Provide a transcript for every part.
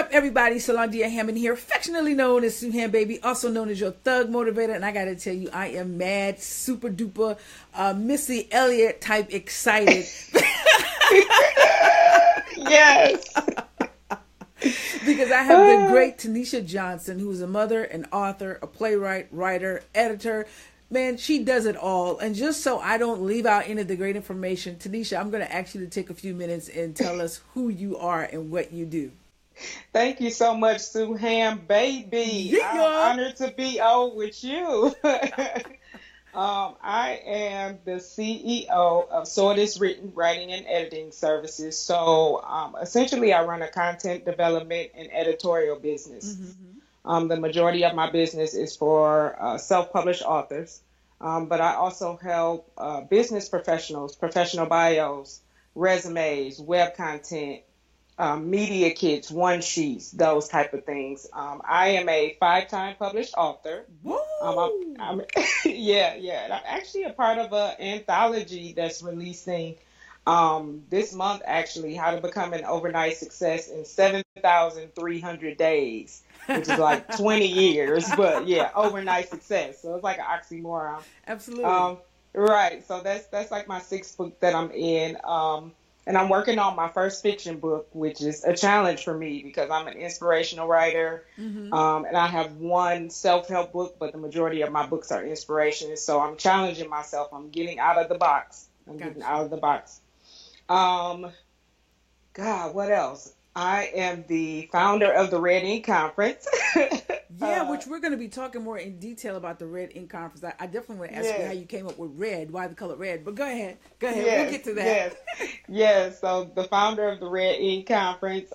up, everybody? Salandia Hammond here, affectionately known as Sueham, baby, also known as your thug motivator. And I got to tell you, I am mad, super duper, Missy Elliott type excited. Yes. Because I have the great Tenita Johnson, who's a mother, an author, a playwright, writer, editor. Man, she does it all. And just so I don't leave out any of the great information, Tanisha, I'm going to ask you to take a few minutes and tell us who you are and what you do. Thank you so much, Sueham, baby. Yeah. I'm honored to be on with you. I am the CEO of Sortis Written Writing and Editing Services. So essentially, I run a content development and editorial business. Mm-hmm. The majority of my business is for self-published authors, but I also help business professionals, professional bios, resumes, web content, media kits, one sheets, those type of things. I am a 5-time published author. I'm yeah. I'm actually a part of an anthology that's releasing this month, actually, How to Become an Overnight Success in 7,300 days, which is like 20 years, but yeah, overnight success. So it's like an oxymoron. Absolutely. Right. So that's like my 6th book that I'm in. And I'm working on my first fiction book, which is a challenge for me because I'm an inspirational writer. Mm-hmm. And I have one self-help book, but the majority of my books are inspiration. So I'm challenging myself. I'm getting out of the box. God, what else? I am the founder of the Red Ink Conference. Yeah, which we're going to be talking more in detail about the Red Ink Conference. I definitely want to ask you how you came up with red, why the color red. But go ahead. We'll get to that. Yes. So the founder of the Red Ink Conference,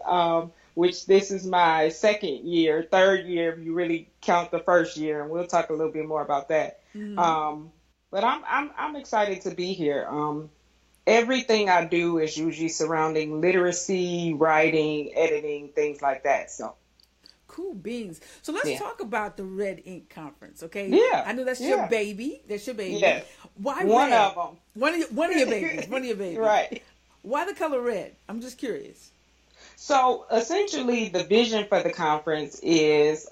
which this is my 2nd year, 3rd year if you really count the 1st year, and we'll talk a little bit more about that. Mm-hmm. But I'm excited to be here. Everything I do is usually surrounding literacy, writing, editing, things like that. So. Cool beans. So let's talk about the Red Ink Conference, okay? Yeah. I know that's your baby. That's your baby. Yes. Why one red? of them? One of your babies. One of your babies. Right. Why the color red? I'm just curious. So essentially, the vision for the conference is,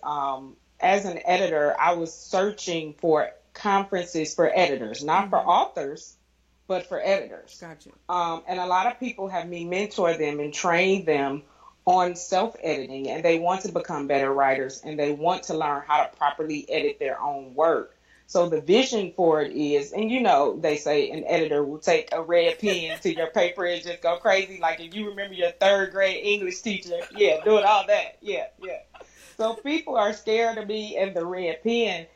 as an editor, I was searching for conferences for editors, not for authors, but for editors. Gotcha. And a lot of people have me mentor them and train them on self-editing, and they want to become better writers, and they want to learn how to properly edit their own work. So the vision for it is, and they say an editor will take a red pen to your paper and just go crazy. Like if you remember your 3rd grade English teacher, doing all that. Yeah. So people are scared of me and the red pen.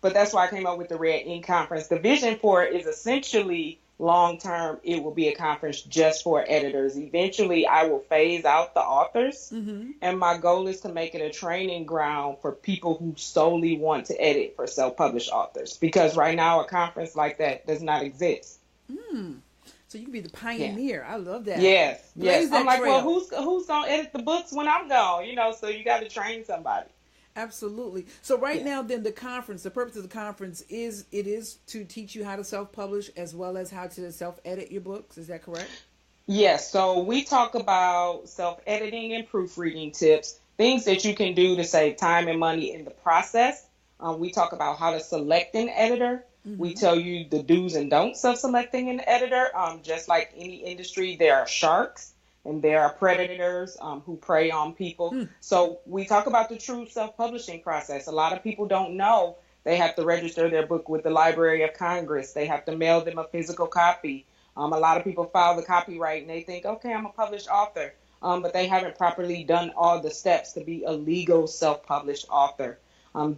But that's why I came up with the Red Ink Conference. The vision for it is essentially long term, it will be a conference just for editors. Eventually, I will phase out the authors. Mm-hmm. And my goal is to make it a training ground for people who solely want to edit for self-published authors. Because right now, a conference like that does not exist. So you can be the pioneer. Yeah. I love that. Yes. I'm like, trail. well, who's going to edit the books when I'm gone? So you got to train somebody. Absolutely. So now then the purpose of the conference is to teach you how to self-publish as well as how to self-edit your books. Is that correct? Yes. So we talk about self-editing and proofreading tips, things that you can do to save time and money in the process. We talk about how to select an editor. Mm-hmm. We tell you the do's and don'ts of selecting an editor. Just like any industry, there are sharks. And there are predators who prey on people. So we talk about the true self-publishing process. A lot of people don't know they have to register their book with the Library of Congress. They have to mail them a physical copy. A lot of people file the copyright and they think, okay, I'm a published author. But they haven't properly done all the steps to be a legal self-published author.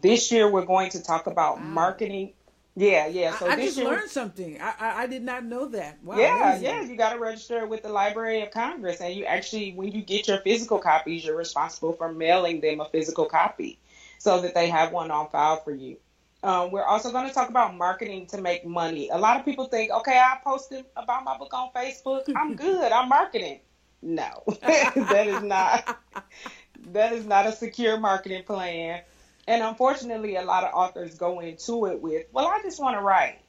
This year, we're going to talk about marketing. Yeah. So I just learned something. I did not know that. Wow. Yeah. You got to register with the Library of Congress, and you actually, when you get your physical copies, you're responsible for mailing them a physical copy so that they have one on file for you. We're also going to talk about marketing to make money. A lot of people think, okay, I posted about my book on Facebook. I'm good. I'm marketing. No, that is not a secure marketing plan. And unfortunately, a lot of authors go into it with, well, I just want to write.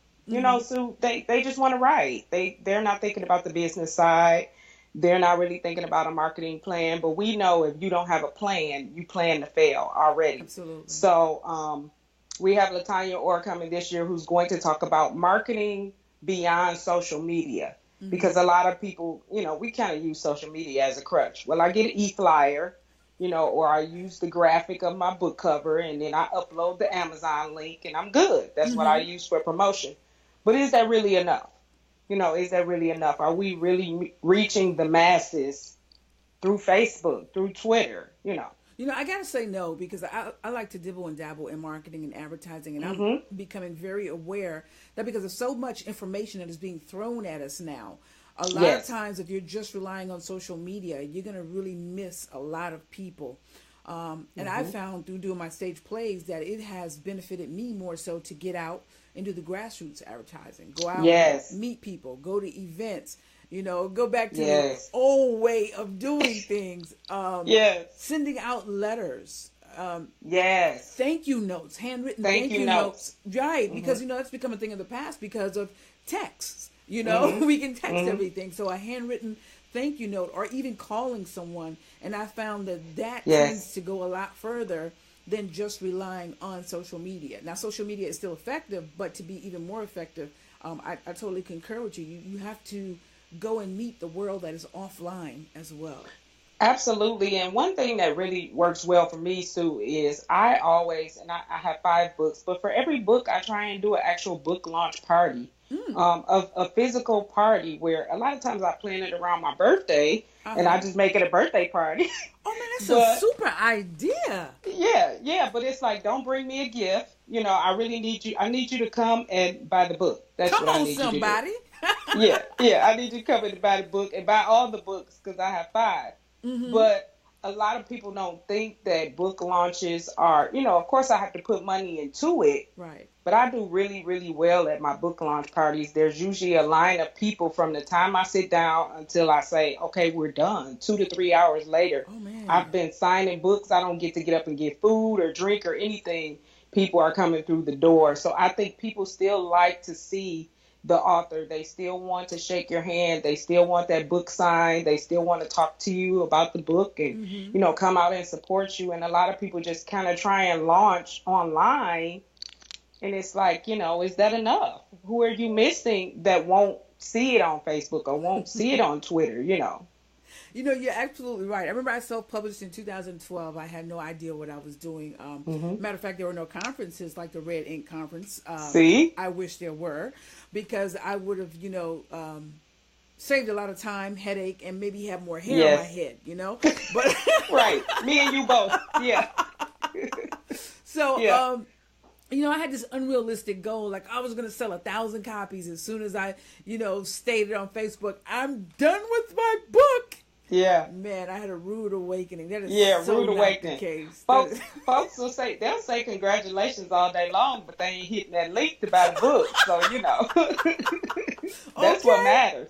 So they just want to write. They're not thinking about the business side. They're not really thinking about a marketing plan, but we know if you don't have a plan, you plan to fail already. Absolutely. So we have Latanya Orr coming this year who's going to talk about marketing beyond social media. Mm-hmm. Because a lot of people, we kind of use social media as a crutch. Well, I get an e-flyer, or I use the graphic of my book cover and then I upload the Amazon link and I'm good. That's what I use for promotion. But is that really enough? Is that really enough? Are we really reaching the masses through Facebook, through Twitter, I got to say no, because I like to dibble and dabble in marketing and advertising, and I'm becoming very aware that because of so much information that is being thrown at us now, a lot of times if you're just relying on social media, you're going to really miss a lot of people. And I found through doing my stage plays that it has benefited me more so to get out and do the grassroots advertising, go out and meet people, go to events, go back to the old way of doing things. Sending out letters. Thank you notes, handwritten thank you notes. Right, because, that's become a thing of the past because of texts. We can text everything. So a handwritten thank you note, or even calling someone. And I found that tends to go a lot further than just relying on social media. Now, social media is still effective, but to be even more effective, I totally concur with you. You have to go and meet the world that is offline as well. Absolutely. And one thing that really works well for me, Sue, is I have 5 books, but for every book, I try and do an actual book launch party, a physical party where a lot of times I plan it around my birthday and I just make it a birthday party. Oh, man, that's a super idea. Yeah. But it's like, don't bring me a gift. I really need you. I need you to come and buy the book. That's come what on, I need somebody. You to do. Yeah. I need you to come and buy the book and buy all the books because I have 5. But a lot of people don't think that book launches are, of course I have to put money into it. Right. But I do really, really well at my book launch parties. There's usually a line of people from the time I sit down until I say, okay, we're done. 2 to 3 hours later. Oh, man. I've been signing books. I don't get to get up and get food or drink or anything. People are coming through the door. So I think people still like to see the author. They still want to shake your hand. They still want that book signed. They still want to talk to you about the book and, come out and support you. And a lot of people just kind of try and launch online. And it's like, is that enough? Who are you missing that won't see it on Facebook or won't see it on Twitter, You're absolutely right. I remember I self-published in 2012. I had no idea what I was doing. Matter of fact, there were no conferences like the Red Ink Conference. See? I wish there were, because I would have, saved a lot of time, headache, and maybe have more hair on my head, But right. Me and you both. Yeah. So, I had this unrealistic goal. Like, I was going to sell 1,000 copies as soon as I, stated on Facebook, I'm done with my book. Yeah. Man, I had a rude awakening. That is so rude not awakening. The case. Folks will they'll say congratulations all day long, but they ain't hitting that link to buy the book. So, that's what matters.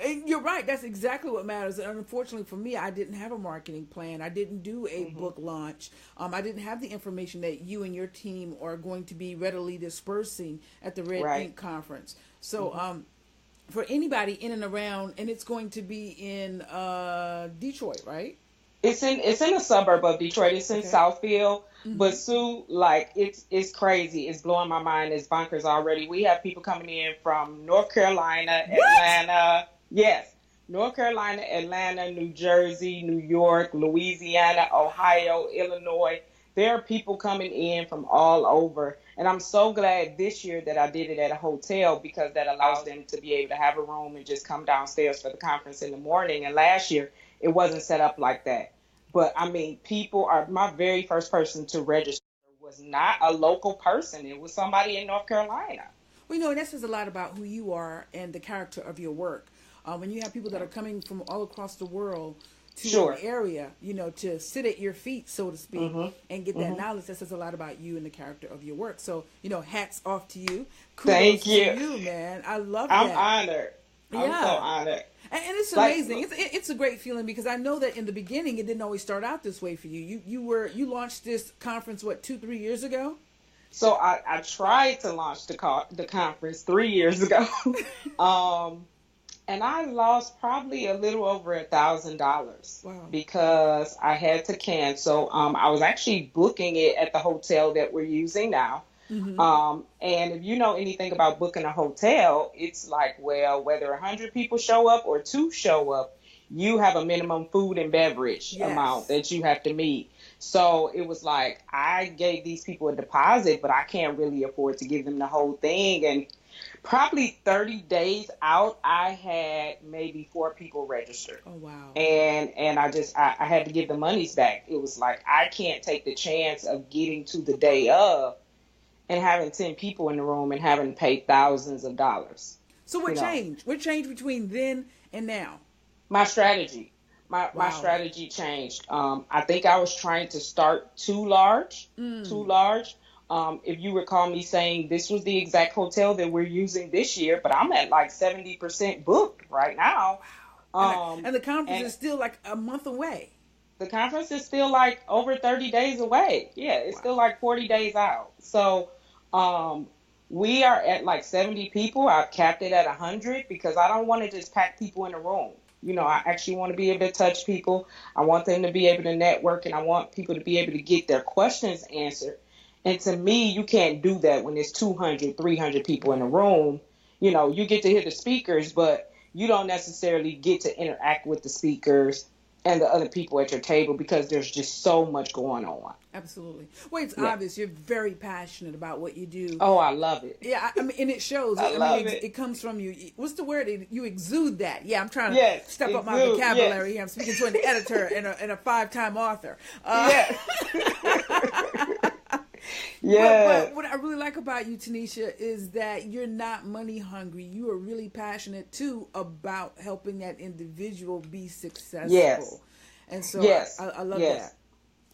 And you're right. That's exactly what matters. And unfortunately for me, I didn't have a marketing plan. I didn't do a book launch. I didn't have the information that you and your team are going to be readily dispersing at the Red Ink Conference. So, for anybody in and around, and it's going to be in Detroit, right? It's in a suburb of Detroit. It's in Southfield. But Sue, it's crazy. It's blowing my mind. It's bonkers already. We have people coming in from North Carolina, Atlanta. Yes. North Carolina, Atlanta, New Jersey, New York, Louisiana, Ohio, Illinois. There are people coming in from all over. And I'm so glad this year that I did it at a hotel, because that allows them to be able to have a room and just come downstairs for the conference in the morning. And last year, it wasn't set up like that. But, my very first person to register was not a local person. It was somebody in North Carolina. Well, that says a lot about who you are and the character of your work. When you have people that are coming from all across the world to an area, to sit at your feet, so to speak, and get that knowledge, that says a lot about you and the character of your work. So, hats off to you. Kudos Thank you. to you, man. I love that. I'm honored. I'm so honored. And it's amazing. It's a great feeling, because I know that in the beginning it didn't always start out this way for you. You launched this conference 2-3 years ago? So I tried to launch the conference 3 years ago. And I lost probably a little over $1,000 Wow. because I had to cancel. I was actually booking it at the hotel that we're using now. Mm-hmm. And if you know anything about booking a hotel, it's like, well, whether 100 people show up or two show up, you have a minimum food and beverage amount Yes. that you have to meet. So it was like, I gave these people a deposit, but I can't really afford to give them the whole thing. And probably 30 days out, I had maybe 4 people registered. Oh, wow. And I had to give the monies back. It was like, I can't take the chance of getting to the day of and having 10 people in the room and having to pay thousands of dollars. So You what know, changed? What changed between then and now? my strategy, my Wow. strategy changed. I think I was trying to start too large, too Mm. large. If you recall me saying this was the exact hotel that we're using this year, but I'm at like 70% booked right now. And the conference And is still like a month away. the conference is still like over 30 days away. Yeah, it's still Wow. like 40 days out. So um, we are at like 70 people. I've capped it at 100 because I don't want to just pack people in a room. You know, I actually want to be able to touch people. I want them to be able to network, and I want people to be able to get their questions answered. And to me, you can't do that when there's 200, 300 people in a Right. room. You know, you get to hear the speakers, but you don't necessarily get to interact with the speakers and the other people at your table because there's just so much going on. Absolutely. Well, it's Yeah. obvious you're very passionate about what you do. Oh, I love it. Yeah, I mean, and it shows. I I mean, love it. it comes from you. What's the word? You exude that. Yeah, I'm trying to Yes, step up my exude. vocabulary Yes. here. I'm speaking to an editor and a 5-time author. Yes. But Yes. what I really like about you, Tanisha, is that you're not money hungry. You are really passionate too about helping that individual be successful. Yes. And so Yes. I love Yes.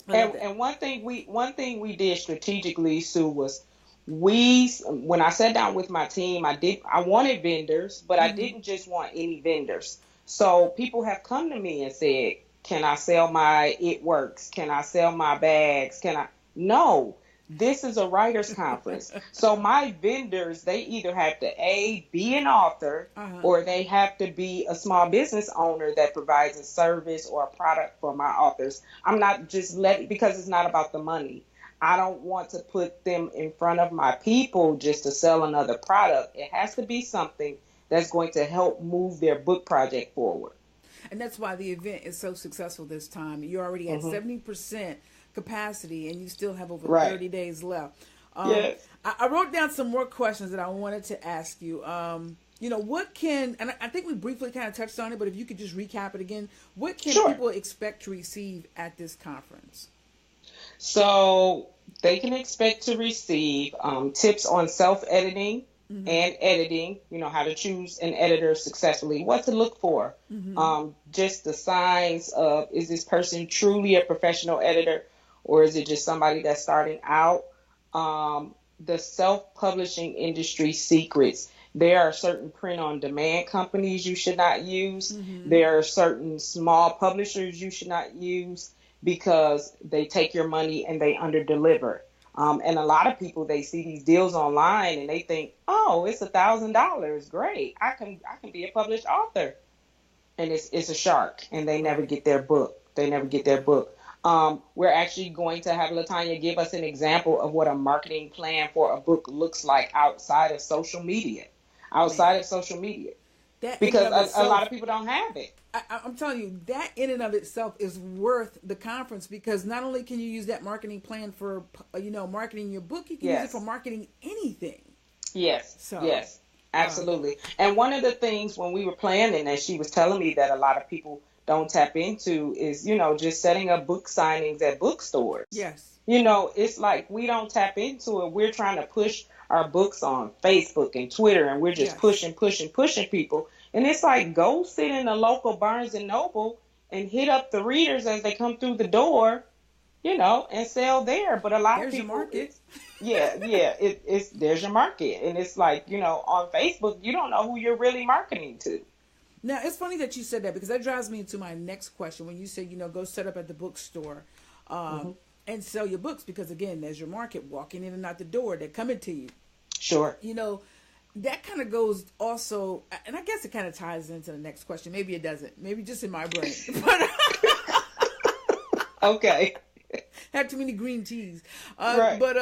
that. I love that. And one thing we did strategically, Sue, was when I sat down with my team, I wanted vendors, but I Mm-hmm. didn't just want any vendors. So people have come to me and said, "Can I sell my It Works? Can I sell my bags? Can I?" No. This is a writers conference. So my vendors, they either have to be an author, Uh-huh. or they have to be a small business owner that provides a service or a product for my authors. I'm not just letting, because it's not about the money. I don't want to put them in front of my people just to sell another product. It has to be something that's going to help move their book project forward. And that's why the event is so successful this time. You're already at Hmm. 70% capacity, and you still have over Right. 30 days left. Yes. I wrote down some more questions that I wanted to ask you. What can, and I think we briefly kind of touched on it, but if you could just recap it again, what can Sure. people expect to receive at this conference? So they can expect to receive tips on self-editing Mm-hmm. and editing, how to choose an editor successfully, what to look for, Mm-hmm. just the signs of, is this person truly a professional editor, or is it just somebody that's starting out? The self-publishing industry secrets. There are certain print-on-demand companies you should not use. Mm-hmm. There are certain small publishers you should not use because they take your money and they underdeliver. And a lot of people, they see these deals online and they think, oh, it's $1,000. Great. I can be a published author. And it's a shark, and they never Right. get their book. They never get their book. We're actually going to have Latanya give us an example of what a marketing plan for a book looks like outside of social media. Man, Outside of social media. that in and Because of a lot itself, of people don't have it. I'm telling you, that in and of itself is worth the conference, because not only can you use that marketing plan for, marketing your book, you can use it for Yes. marketing anything. Yes, So, yes, uh, absolutely. And one of the things when we were planning, and she was telling me that a lot of people don't tap into is, just setting up book signings at bookstores. yes, It's like we don't tap into it. We're trying to push our books on Facebook and Twitter, and we're just yes. pushing, pushing, pushing people. And it's like, go sit in the local Barnes and Noble and hit up the readers as they come through the door, and sell there. But a lot of There's your people, market. it's there's your market, and it's like, on Facebook, you don't know who you're really marketing to. Now, it's funny that you said that, because that drives me into my next question. When you say, go set up at the bookstore Hmm. and sell your books, because again, there's your market walking in and out the door. They're coming to you. Sure. You know, that kind of goes also, and I guess it kind of ties into the next question. Maybe it doesn't. Maybe just in my brain. But Okay. had too many green teas. Right. But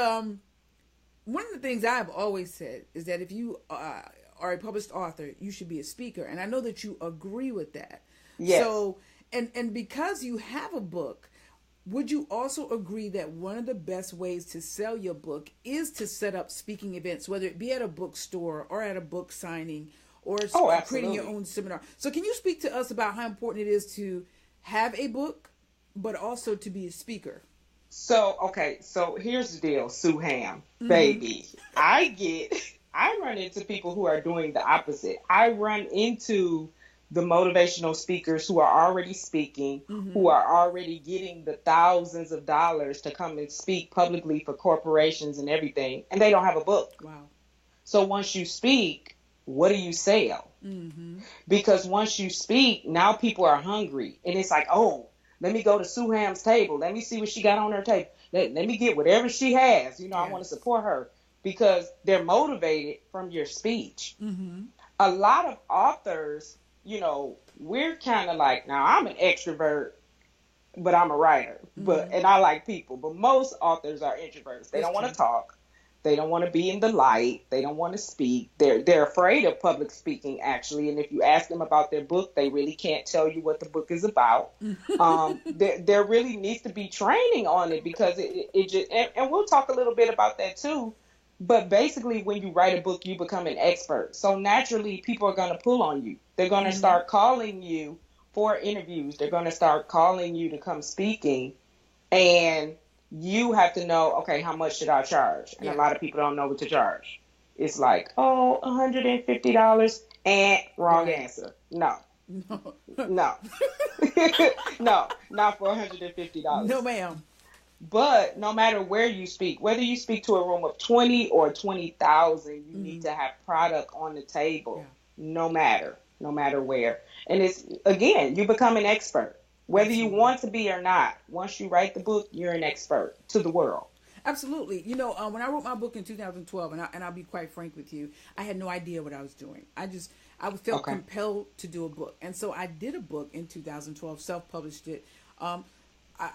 one of the things I've always said is that if you are a published author, you should be a speaker, and I know that you agree with that. Yes. So, and because you have a book, would you also agree that one of the best ways to sell your book is to set up speaking events, whether it be at a bookstore or at a book signing or creating your own seminar? So can you speak to us about how important it is to have a book, but also to be a speaker? So, okay, so here's the deal, Sueham, baby. I run into people who are doing the opposite. I run into the motivational speakers who are already speaking, who are already getting the thousands of dollars to come and speak publicly for corporations and everything, and they don't have a book. Wow. So once you speak, what do you sell? Because once you speak, now people are hungry, and it's like, oh, let me go to Sueham's table. Let me see what she got on her table. Let me get whatever she has. You know, I want to support her, because they're motivated from your speech. A lot of authors, you know, we're kind of like, now I'm an extrovert, but I'm a writer, and I like people. But most authors are introverts. They don't want to talk. They don't want to be in the light. They don't want to speak. They're afraid of public speaking, actually. And if you ask them about their book, they really can't tell you what the book is about. There really needs to be training on it, because it just, and we'll talk a little bit about that too. But basically, when you write a book, you become an expert. So naturally, people are going to pull on you. They're going to start calling you for interviews. They're going to start calling you to come speaking. And you have to know, okay, how much should I charge? And a lot of people don't know what to charge. It's like, oh, $150, and wrong answer. No. No, not for $150. No, ma'am. But no matter where you speak, whether you speak to a room of 20 or 20,000, you need to have product on the table, no matter where. And it's, again, you become an expert. Whether you want to be or not, once you write the book, you're an expert to the world. Absolutely. You know, when I wrote my book in 2012, and I'll be quite frank with you, I had no idea what I was doing. I felt compelled to do a book. And so I did a book in 2012, self-published it.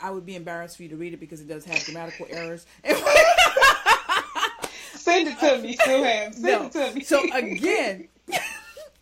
I would be embarrassed for you to read it because it does have grammatical errors. Send it to me, Sueham. Send it to me. So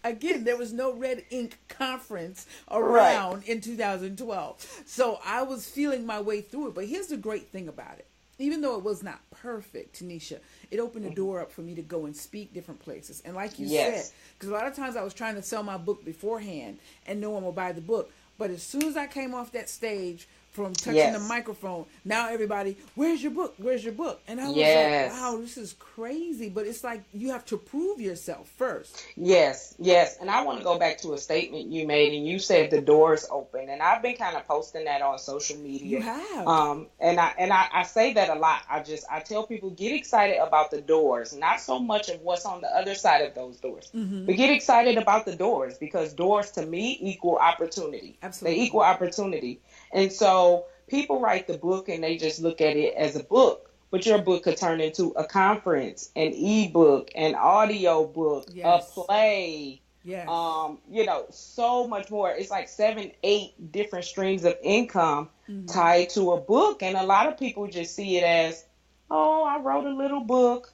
again, there was no red ink conference around in 2012. So I was feeling my way through it. But here's the great thing about it. Even though it was not perfect, Tanisha, it opened the door up for me to go and speak different places. And like you said, because a lot of times I was trying to sell my book beforehand and no one will buy the book. But as soon as I came off that stage from touching the microphone, now everybody, where's your book? Where's your book? And I was like, wow, this is crazy. But it's like you have to prove yourself first. Yes. And I want to go back to a statement you made, and you said the doors open. And I've been kind of posting that on social media. You have. And I say that a lot. I tell people, get excited about the doors, not so much of what's on the other side of those doors, but get excited about the doors, because doors to me equal opportunity. Absolutely. They equal opportunity. And so people write the book and they just look at it as a book, but your book could turn into a conference, an ebook, an audio book, a play, you know, so much more. It's like 7-8 different streams of income tied to a book. And a lot of people just see it as, oh, I wrote a little book.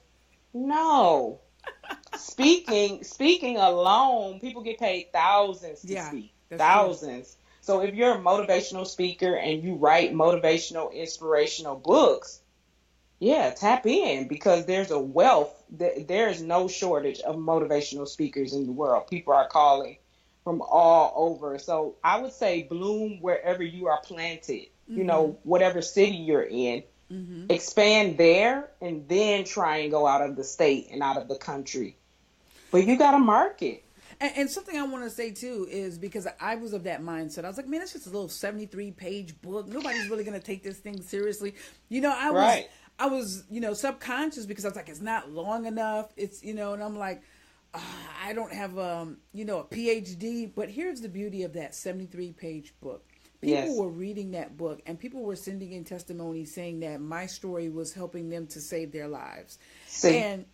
No. Speaking alone, people get paid thousands to speak. Thousands. True. So if you're a motivational speaker and you write motivational, inspirational books, tap in, because there's a wealth. There is no shortage of motivational speakers in the world. People are calling from all over. So I would say bloom wherever you are planted, you know, whatever city you're in, expand there, and then try and go out of the state and out of the country. But you got to market. And something I want to say, too, is because I was of that mindset. I was like, man, it's just a little 73-page book. Nobody's really going to take this thing seriously. You know, I was, you know, subconscious, because I was like, it's not long enough. It's, you know, and I'm like, I don't have, you know, a PhD. But here's the beauty of that 73-page book. People were reading that book, and people were sending in testimonies saying that my story was helping them to save their lives. And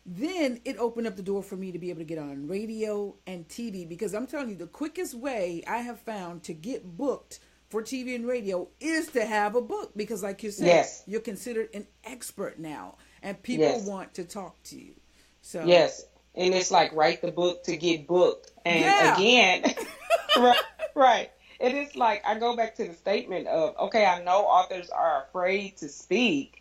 then it opened up the door for me to be able to get on radio and TV, because I'm telling you, the quickest way I have found to get booked for TV and radio is to have a book, because like you said, Yes. you're considered an expert now and people Yes. want to talk to you. So Yes. And it's like write the book to get booked. And yeah. again, right, right. And it's like I go back to the statement of, okay, I know authors are afraid to speak,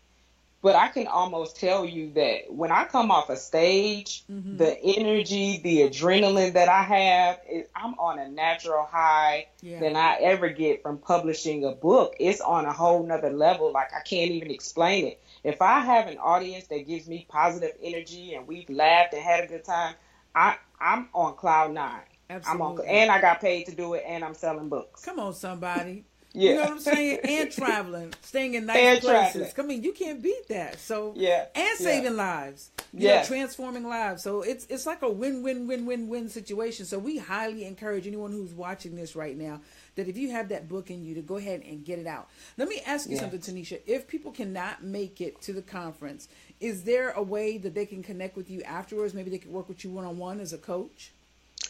but I can almost tell you that when I come off a stage, the energy, the adrenaline that I have, I'm on a natural high than I ever get from publishing a book. It's on a whole nother level. Like I can't even explain it. If I have an audience that gives me positive energy and we've laughed and had a good time, I'm on cloud nine. Absolutely. And I got paid to do it, and I'm selling books. Come on, somebody. Yeah. You know what I'm saying? And traveling, staying in nice places. I mean, you can't beat that. So and saving lives. You know, transforming lives. So it's like a win-win-win-win-win situation. So we highly encourage anyone who's watching this right now that if you have that book in you, to go ahead and get it out. Let me ask you something, Tanisha. If people cannot make it to the conference, is there a way that they can connect with you afterwards? Maybe they could work with you one-on-one as a coach?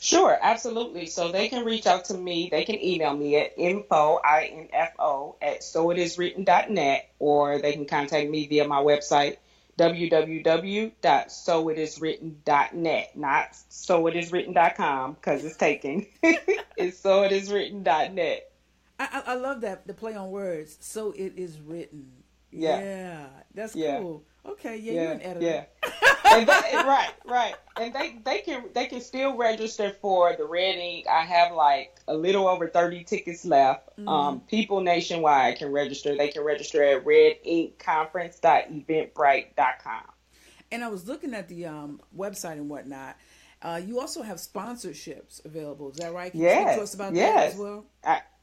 Sure, absolutely. So they can reach out to me. They can email me at info at soitiswritten.net, or they can contact me via my website, www.soitiswritten.net, not soitiswritten.com, because it's taken. It's soitiswritten.net. I love that, the play on words. So it is written. Yeah, that's cool. Okay, you're an editor. Yeah. And right. And they can still register for the Red Ink. I have like a little over 30 tickets left. People nationwide can register. They can register at redinkconference.eventbrite.com. And I was looking at the website and whatnot. You also have sponsorships available. Is that right? Can you speak to us about that as well?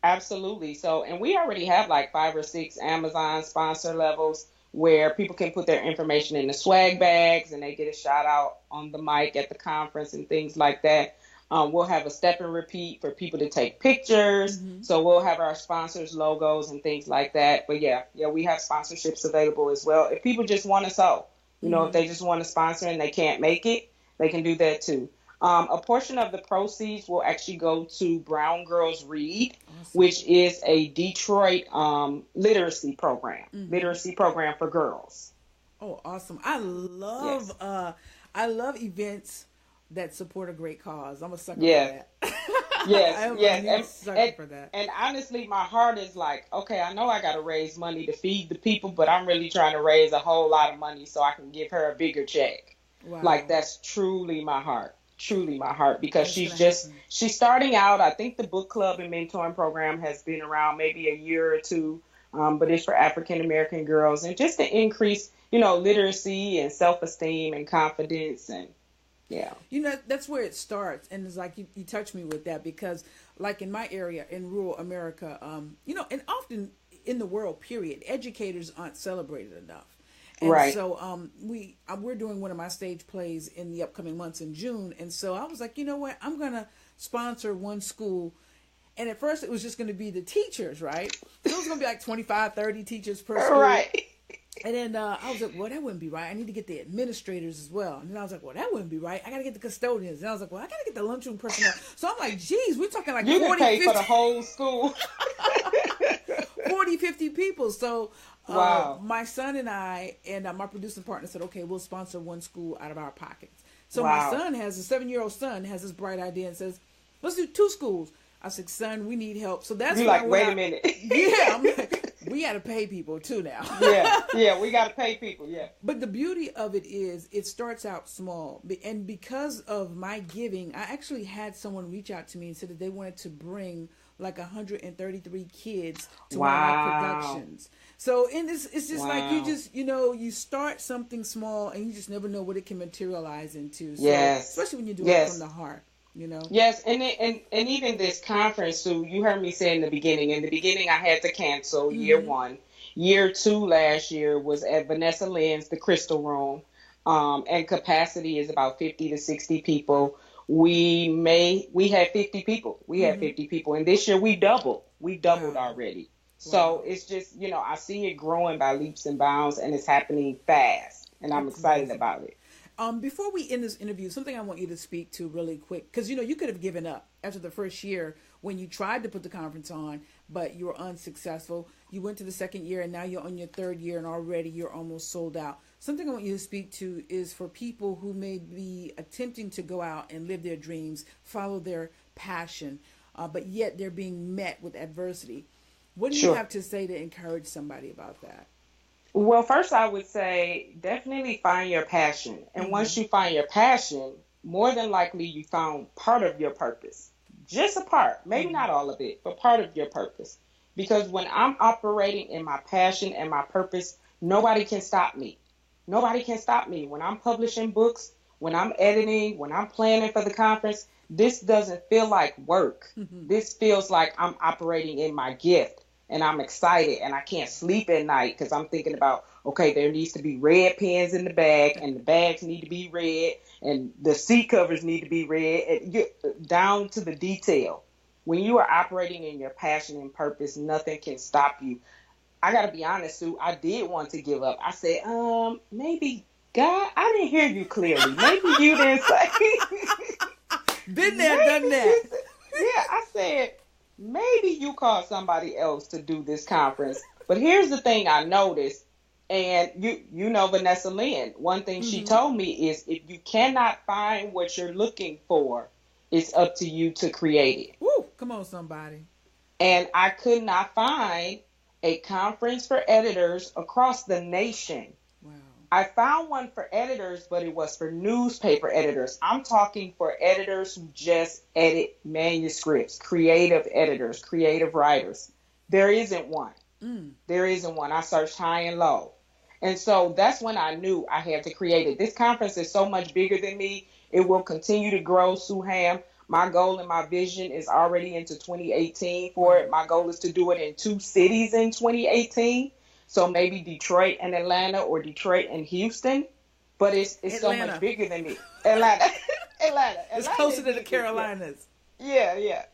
Absolutely. So, and we already have like 5 or 6 Amazon sponsor levels where people can put their information in the swag bags and they get a shout out on the mic at the conference and things like that. We'll have a step and repeat for people to take pictures. So we'll have our sponsors' logos and things like that. But yeah, we have sponsorships available as well. If people just want to sew, if they just want to sponsor and they can't make it, they can do that too. A portion of the proceeds will actually go to Brown Girls Read, which is a Detroit literacy program for girls. Oh, awesome. I love events that support a great cause. I'm a sucker for that. Yes. For that. And honestly, my heart is like, okay, I know I got to raise money to feed the people, but I'm really trying to raise a whole lot of money so I can give her a bigger check. Wow. Like that's truly my heart. Because she's starting out. I think the book club and mentoring program has been around maybe a year or two, but it's for African American girls, and just to increase, literacy and self-esteem and confidence. And that's where it starts. And it's like you touch me with that, because like in my area in rural America, and often in the world period, educators aren't celebrated enough. And so we're doing one of my stage plays in the upcoming months in June. And so I was like, you know what? I'm going to sponsor one school. And at first it was just going to be the teachers, right? So it was going to be like 25, 30 teachers per school. Right. And then I was like, well, that wouldn't be right. I need to get the administrators as well. And then I was like, well, that wouldn't be right. I got to get the custodians. And I was like, well, I got to get the lunchroom personnel. So I'm like, geez, we're talking like 40, 50. You can pay for the whole school. 40, 50 people. So wow. My son and I and my producing partner said, okay, we'll sponsor one school out of our pockets. So my son has a 7-year-old son has this bright idea and says, let's do 2 schools. I said, son, we need help. So that's like, wait a minute. Yeah, I'm like, we got to pay people too now. Yeah, we got to pay people. Yeah. But the beauty of it is it starts out small. And because of my giving, I actually had someone reach out to me and said that they wanted to bring like 133 kids to one of our productions. So it's just like you start something small and you just never know what it can materialize into. So, especially when you do it from the heart. Yes, and even this conference, Sue, you heard me say in the beginning I had to cancel year 1. Year 2 last year was at Vanessa Lynn's, the Crystal Room, and capacity is about 50 to 60 people. We had 50 people. We had 50 people, and this year we doubled already. So it's just, I see it growing by leaps and bounds, and it's happening fast, and I'm excited about it. Before we end this interview, something I want you to speak to really quick, because you could have given up after the first year when you tried to put the conference on, but you were unsuccessful. You went to the second year, and now you're on your third year, and already you're almost sold out. Something I want you to speak to is for people who may be attempting to go out and live their dreams, follow their passion, but yet they're being met with adversity. What do you have to say to encourage somebody about that? Well, first I would say definitely find your passion. And once you find your passion, more than likely you found part of your purpose. Just a part, maybe not all of it, but part of your purpose. Because when I'm operating in my passion and my purpose, nobody can stop me. Nobody can stop me. When I'm publishing books, when I'm editing, when I'm planning for the conference, this doesn't feel like work. This feels like I'm operating in my gift. And I'm excited and I can't sleep at night because I'm thinking about, okay, there needs to be red pens in the bag and the bags need to be red and the seat covers need to be red, and you down to the detail. When you are operating in your passion and purpose, nothing can stop you. I got to be honest, Sue, I did want to give up. I said, maybe God, I didn't hear you clearly. Maybe you didn't say. Been there, done that. Yeah, I said, maybe you called somebody else to do this conference. But here's the thing I noticed, and you know Vanessa Lynn, one thing she told me is if you cannot find what you're looking for, it's up to you to create it. Woo, come on, somebody. And I could not find a conference for editors across the nation. Wow. I found one for editors, but it was for newspaper editors. I'm talking for editors who just edit manuscripts, creative editors, creative writers. There isn't one. There isn't one. I searched high and low. And so that's when I knew I had to create it. This conference is so much bigger than me. It will continue to grow, Sueham. My goal and my vision is already into 2018 for it. My goal is to do it in 2 cities in 2018. So maybe Detroit and Atlanta or Detroit and Houston. But it's so much bigger than me. Atlanta. It's closer to the Carolinas. Yeah.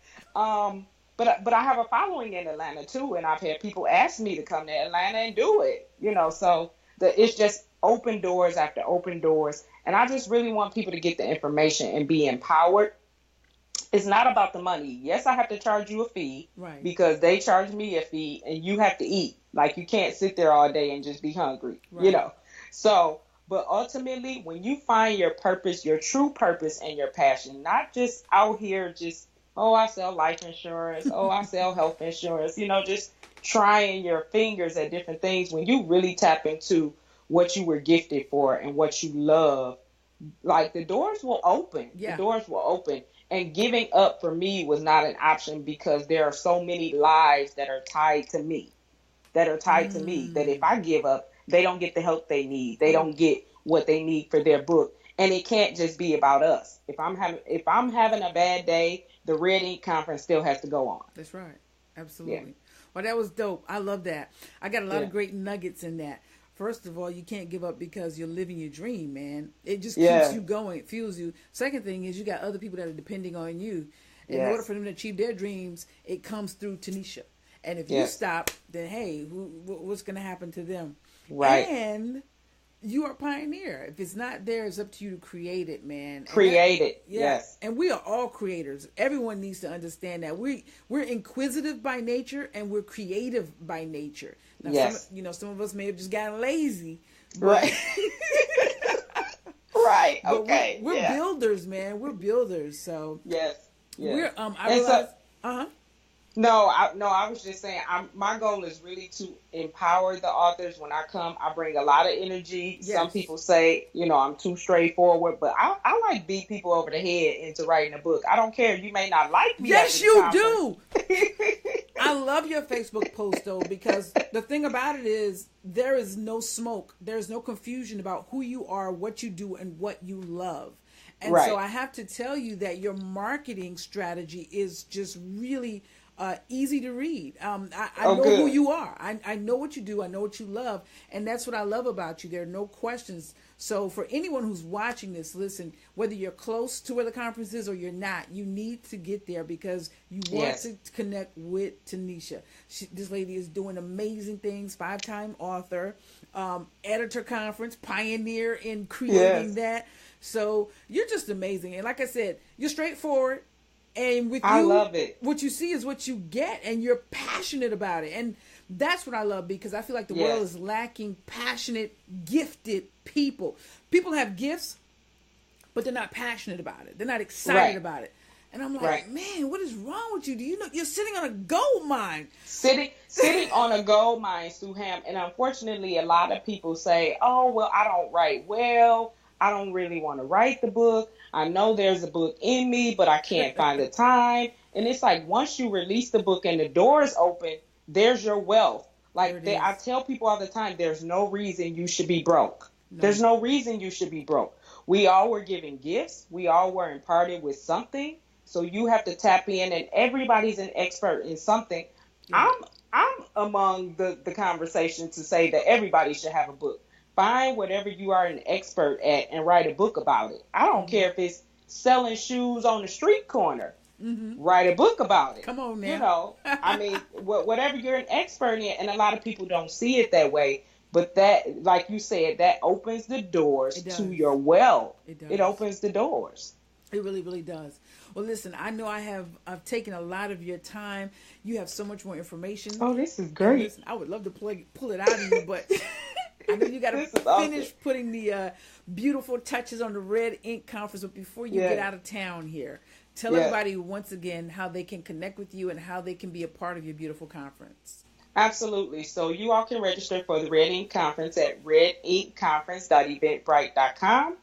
But I have a following in Atlanta too, and I've had people ask me to come to Atlanta and do it. So it's just open doors after open doors. And I just really want people to get the information and be empowered. It's not about the money. Yes, I have to charge you a fee, right? Because they charge me a fee and you have to eat. Like you can't sit there all day and just be hungry, right. So, but ultimately when you find your purpose, your true purpose and your passion, not just out here just, oh, I sell life insurance, oh, I sell health insurance, just trying your fingers at different things. When you really tap into what you were gifted for and what you love, like the doors will open. Yeah. The doors will open. And giving up for me was not an option because there are so many lives that are tied to me, that if I give up, they don't get the help they need. They don't get what they need for their book. And it can't just be about us. If I'm having a bad day, the Red Ink Conference still has to go on. That's right. Absolutely. Yeah. Well, that was dope. I love that. I got a lot of great nuggets in that. First of all, you can't give up because you're living your dream, man. It just keeps you going. It fuels you. Second thing is you got other people that are depending on you. In order for them to achieve their dreams, it comes through Tanisha. And if you stop, then hey, what's going to happen to them? Right. And you are a pioneer. If it's not there, it's up to you to create it, man. Create it. Yes. And we are all creators. Everyone needs to understand that. We're inquisitive by nature and we're creative by nature. Now, some of us may have just gotten lazy. Right. Right. Okay. We're builders, man. We're builders. So yes. We're I realize. No, I was just saying, my goal is really to empower the authors. When I come, I bring a lot of energy. Yes. Some people say, I'm too straightforward, but I like beat people over the head into writing a book. I don't care. You may not like me. Yes, you do. I love your Facebook post, though, because the thing about it is there is no smoke. There's no confusion about who you are, what you do, and what you love. And so I have to tell you that your marketing strategy is just really easy to read. I Oh, know good. who you are. I know what you do. I know what you love. And that's what I love about you. There are no questions. So for anyone who's watching this, listen, whether you're close to where the conference is or you're not, you need to get there because you want Yes. to connect with Tanisha. This lady is doing amazing things, 5-time author, editor conference, pioneer in creating Yes. that. So you're just amazing. And like I said, you're straightforward. And with I you, love it. what you see is what you get, and you're passionate about it. And that's what I love, because I feel like the Yes. world is lacking passionate, gifted people. People have gifts, but they're not passionate about it. They're not excited Right. about it. And I'm like, Right. man, what is wrong with you? Do you know you're sitting on a gold mine? Sitting on a gold mine, Sueham. And unfortunately, a lot of people say, "Oh, well, I don't write well. I don't really want to write the book. I know there's a book in me, but I can't find the time." And it's like, once you release the book and the doors open, there's your wealth. There it is. I tell people all the time, there's no reason you should be broke. No. There's no reason you should be broke. We all were given gifts. We all were imparted with something. So you have to tap in, and everybody's an expert in something. Yeah. I'm among the conversation to say that everybody should have a book. Find whatever you are an expert at and write a book about it. I don't care if it's selling shoes on the street corner. Mm-hmm. Write a book about it. Come on now. You know, I mean, whatever you're an expert in, and a lot of people don't see it that way. But that, like you said, that opens the doors to your wealth. It does. It opens the doors. It really, really does. Well, listen, I know I've taken a lot of your time. You have so much more information. Oh, this is great. Listen, I would love to pull it out of you, but I know you got to finish putting the beautiful touches on the Red Ink Conference. But before you get out of town here, tell everybody once again how they can connect with you and how they can be a part of your beautiful conference. Absolutely. So you all can register for the Red Ink Conference at redinkconference.eventbrite.com,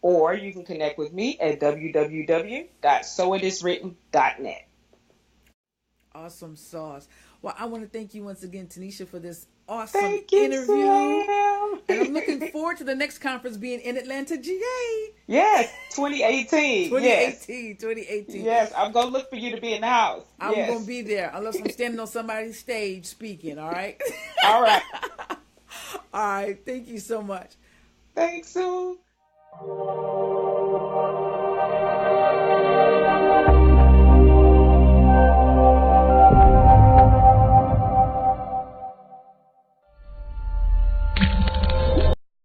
or you can connect with me at www.soitiswritten.net. Awesome sauce. Well, I want to thank you once again, Tanisha, for this awesome interview. Sueham. And I'm looking forward to the next conference being in Atlanta, GA. Yes, 2018. 2018. Yes, I'm going to look for you to be in the house. I'm going to be there unless I'm standing on somebody's stage speaking, all right? All right. All right. Thank you so much. Thanks, Sue.